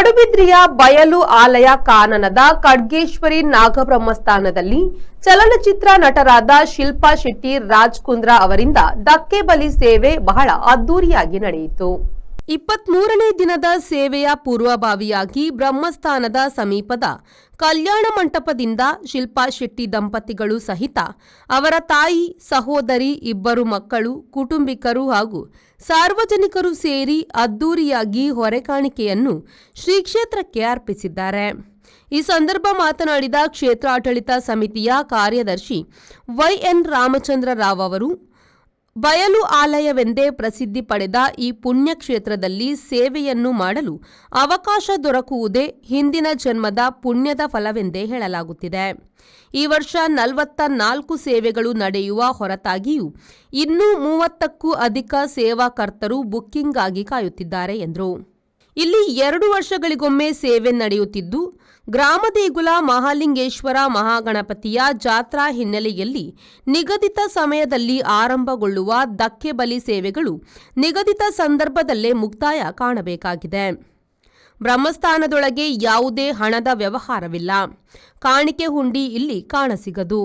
ಪಡುಬಿದ್ರಿಯ ಬಯಲು ಆಲಯ ಕಾನನದ ಖಡ್ಗೇಶ್ವರಿ ನಾಗಬ್ರಹ್ಮಸ್ಥಾನದಲ್ಲಿ ಚಲನಚಿತ್ರ ನಟರಾದ ಶಿಲ್ಪಾ ಶೆಟ್ಟಿ, ರಾಜ್ ಕುಂದ್ರಾ ಅವರಿಂದ ಧಕ್ಕೆ ಬಲಿ ಸೇವೆ ಬಹಳ ಅದ್ದೂರಿಯಾಗಿ ನಡೆಯಿತು. 23ನೇ ದಿನದ ಸೇವೆಯ ಪೂರ್ವಭಾವಿಯಾಗಿ ಬ್ರಹ್ಮಸ್ಥಾನದ ಸಮೀಪದ ಕಲ್ಯಾಣ ಮಂಟಪದಿಂದ ಶಿಲ್ಪಾ ಶೆಟ್ಟಿ ದಂಪತಿಗಳು ಸಹಿತ ಅವರ ತಾಯಿ, ಸಹೋದರಿ, ಇಬ್ಬರು ಮಕ್ಕಳು, ಕುಟುಂಬಿಕರು ಹಾಗೂ ಸಾರ್ವಜನಿಕರು ಸೇರಿ ಅದ್ದೂರಿಯಾಗಿ ಹೊರೆಕಾಣಿಕೆಯನ್ನು ಶ್ರೀ ಕ್ಷೇತ್ರಕ್ಕೆ ಅರ್ಪಿಸಿದ್ದಾರೆ. ಈ ಸಂದರ್ಭ ಮಾತನಾಡಿದ ಕ್ಷೇತ್ರಾಡಳಿತ ಸಮಿತಿಯ ಕಾರ್ಯದರ್ಶಿ ವೈಎನ್ ರಾಮಚಂದ್ರ ರಾವ್ ಅವರು, ಬಯಲು ಆಲಯವೆಂದೇ ಪ್ರಸಿದ್ಧಿ ಪಡೆದ ಈ ಪುಣ್ಯಕ್ಷೇತ್ರದಲ್ಲಿ ಸೇವೆಯನ್ನು ಮಾಡಲು ಅವಕಾಶ ದೊರಕುವುದೇ ಹಿಂದಿನ ಜನ್ಮದ ಪುಣ್ಯದ ಫಲವೆಂದೇ ಹೇಳಲಾಗುತ್ತಿದೆ. ಈ ವರ್ಷ 44 ಸೇವೆಗಳು ನಡೆಯುವ ಹೊರತಾಗಿಯೂ ಇನ್ನೂ 30ಕ್ಕೂ ಅಧಿಕ ಸೇವಾಕರ್ತರು ಬುಕ್ಕಿಂಗ್ಗಾಗಿ ಕಾಯುತ್ತಿದ್ದಾರೆ ಎಂದರು. ಇಲ್ಲಿ 2 ವರ್ಷಗಳಿಗೊಮ್ಮೆ ಸೇವೆ ನಡೆಯುತ್ತಿದ್ದು, ಗ್ರಾಮದೇಗುಲ ಮಹಾಲಿಂಗೇಶ್ವರ ಮಹಾಗಣಪತಿಯ ಜಾತ್ರಾ ಹಿನ್ನೆಲೆಯಲ್ಲಿ ನಿಗದಿತ ಸಮಯದಲ್ಲಿ ಆರಂಭಗೊಳ್ಳುವ ಧಕ್ಕೆ ಬಲಿ ಸೇವೆಗಳು ನಿಗದಿತ ಸಂದರ್ಭದಲ್ಲೇ ಮುಕ್ತಾಯ ಕಾಣಬೇಕಾಗಿದೆ. ಬ್ರಹ್ಮಸ್ಥಾನದೊಳಗೆ ಯಾವುದೇ ಹಣದ ವ್ಯವಹಾರವಿಲ್ಲ. ಕಾಣಿಕೆ ಹುಂಡಿ ಇಲ್ಲಿ ಕಾಣಸಿಗದು.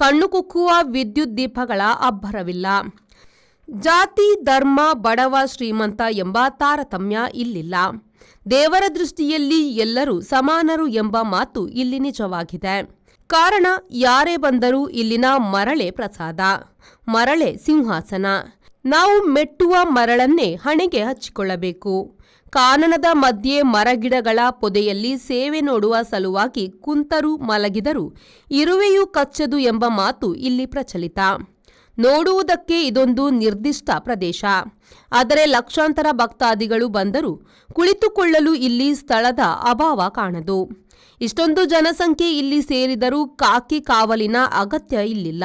ಕಣ್ಣು ಕುಕ್ಕುವ ವಿದ್ಯುತ್ ದೀಪಗಳ ಅಬ್ಬರವಿಲ್ಲ. ಜಾತಿ, ಧರ್ಮ, ಬಡವ, ಶ್ರೀಮಂತ ಎಂಬ ತಾರತಮ್ಯ ಇಲ್ಲಿಲ್ಲ. ದೇವರ ದೃಷ್ಟಿಯಲ್ಲಿ ಎಲ್ಲರೂ ಸಮಾನರು ಎಂಬ ಮಾತು ಇಲ್ಲಿ ನಿಜವಾಗಿದೆ. ಕಾರಣ, ಯಾರೇ ಬಂದರೂ ಇಲ್ಲಿನ ಮರಳೆ ಪ್ರಸಾದ, ಮರಳೆ ಸಿಂಹಾಸನ. ನಾವು ಮೆಟ್ಟುವ ಮರಳನ್ನೇ ಹಣೆಗೆ ಹಚ್ಚಿಕೊಳ್ಳಬೇಕು. ಕಾನನದ ಮಧ್ಯೆ ಮರಗಿಡಗಳ ಪೊದೆಯಲ್ಲಿ ಸೇವೆ ನೋಡುವ ಸಲುವಾಗಿ ಕುಂತರೂ ಮಲಗಿದರೂ ಇರುವೆಯೂ ಕಚ್ಚದು ಎಂಬ ಮಾತು ಇಲ್ಲಿ ಪ್ರಚಲಿತ. ನೋಡುವುದಕ್ಕೆ ಇದೊಂದು ನಿರ್ದಿಷ್ಟ ಪ್ರದೇಶ. ಆದರೆ ಲಕ್ಷಾಂತರ ಭಕ್ತಾದಿಗಳು ಬಂದರೂ ಕುಳಿತುಕೊಳ್ಳಲು ಇಲ್ಲಿ ಸ್ಥಳದ ಅಭಾವ ಕಾಣದು. ಇಷ್ಟೊಂದು ಜನಸಂಖ್ಯೆ ಇಲ್ಲಿ ಸೇರಿದರೂ ಕಾಕಿ ಕಾವಲಿನ ಅಗತ್ಯ ಇಲ್ಲಿಲ್ಲ.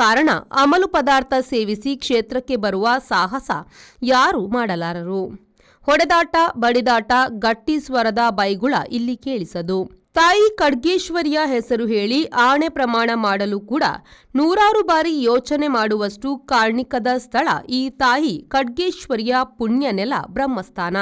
ಕಾರಣ, ಅಮಲು ಪದಾರ್ಥ ಸೇವಿಸಿ ಕ್ಷೇತ್ರಕ್ಕೆ ಬರುವ ಸಾಹಸ ಯಾರೂ ಮಾಡಲಾರರು. ಹೊಡೆದಾಟ, ಬಡಿದಾಟ, ಗಟ್ಟಿ ಸ್ವರದ ಬೈಗುಳ ಇಲ್ಲಿ ಕೇಳಿಸದು. ತಾಯಿ ಖಡ್ಗೇಶ್ವರಿಯ ಹೆಸರು ಹೇಳಿ ಆಣೆ ಪ್ರಮಾಣ ಮಾಡಲು ಕೂಡ 100 ಬಾರಿ ಯೋಚನೆ ಮಾಡುವಷ್ಟು ಕಾಣಿಕದ ಸ್ಥಳ ಈ ತಾಯಿ ಖಡ್ಗೇಶ್ವರಿಯ ಪುಣ್ಯ ನೆಲ ಬ್ರಹ್ಮಸ್ಥಾನ.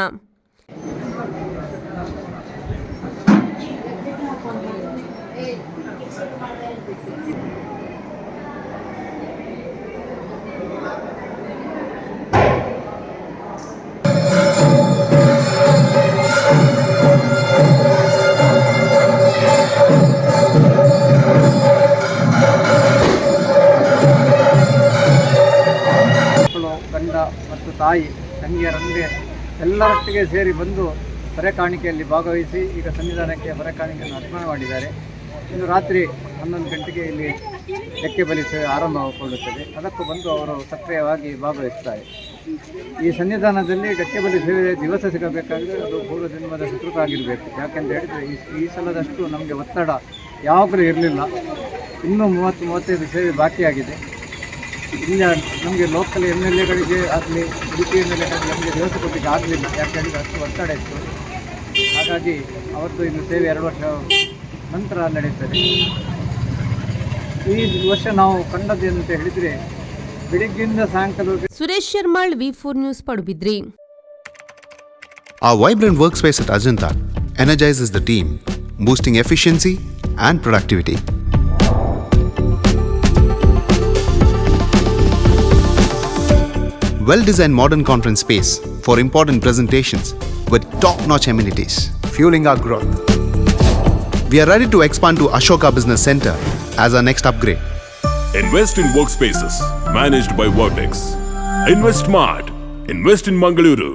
ಗಂಡ ಮತ್ತು ತಾಯಿ, ತಂಗಿಯರಂದೆ ಎಲ್ಲರೊಟ್ಟಿಗೆ ಸೇರಿ ಬಂದು ಹೊರೆ ಕಾಣಿಕೆಯಲ್ಲಿ ಭಾಗವಹಿಸಿ ಈಗ ಸನ್ನಿಧಾನಕ್ಕೆ ಹೊರೆ ಕಾಣಿಕೆಯನ್ನು ಅರ್ಪಣೆ ಮಾಡಿದ್ದಾರೆ. ಇನ್ನು ರಾತ್ರಿ 11 ಗಂಟೆಗೆ ಇಲ್ಲಿ ಧಕ್ಕೆ ಬಲಿ ಸೇವೆ ಆರಂಭಗೊಳ್ಳುತ್ತದೆ. ಅದಕ್ಕೂ ಬಂದು ಅವರು ಸಕ್ರಿಯವಾಗಿ ಭಾಗವಹಿಸುತ್ತಾರೆ. ಈ ಸನ್ನಿಧಾನದಲ್ಲಿ ಧಕ್ಕೆ ಬಲಿ ಸೇವೆ ದಿವಸ ಸಿಗಬೇಕಾದರೆ ಅದು ಪೂರ್ವ ಜನ್ಮದ ಸುಕೃತ ಆಗಿರಬೇಕು. ಯಾಕೆಂತ ಹೇಳಿದರೆ ಈ ಸಲದಷ್ಟು ನಮಗೆ ಒತ್ತಡ ಯಾವಾಗಲೂ ಇರಲಿಲ್ಲ. ಇನ್ನೂ 30-35 ಸೇವೆ ಬಾಕಿಯಾಗಿದೆ. ಇಲ್ಲ, ನಮಗೆ ಲೋಕಲ್ MLAಗಳಿಗೆ ಆಗಲಿ, ಉಡುಪಿ MLAಗಳಿಗೆ ನಮಗೆ ದಿವಸ ಕೊಡಲಿಕ್ಕೆ ಆಗಲಿಲ್ಲ. ಯಾಕೆಂದರೆ ಅಷ್ಟು ಒತ್ತಡ ಇತ್ತು. ಹಾಗಾಗಿ ಅವತ್ತು ಇನ್ನು ಸೇವೆ 2 ವರ್ಷ ನಂತರ ನಡೆಯುತ್ತದೆ. ಈ ವರ್ಷ ನಾವು ಕಂಡದ್ದು ಅಂತ ಹೇಳಿದರೆ ಬೆಳಿಗ್ಗೆಯಿಂದ ಸಾಯಂಕಾಲ. ಸುರೇಶ್ ಶರ್ಮಾಳ್, V4 news, Padubidri. Our vibrant workspace at Ajanta energizes the team, boosting efficiency and productivity. Well-designed modern conference space for important presentations with top-notch amenities, fueling our growth. We are ready to expand to Ashoka Business Center as our next upgrade. Invest in workspaces managed by Vertex. Invest smart. Invest in Mangaluru.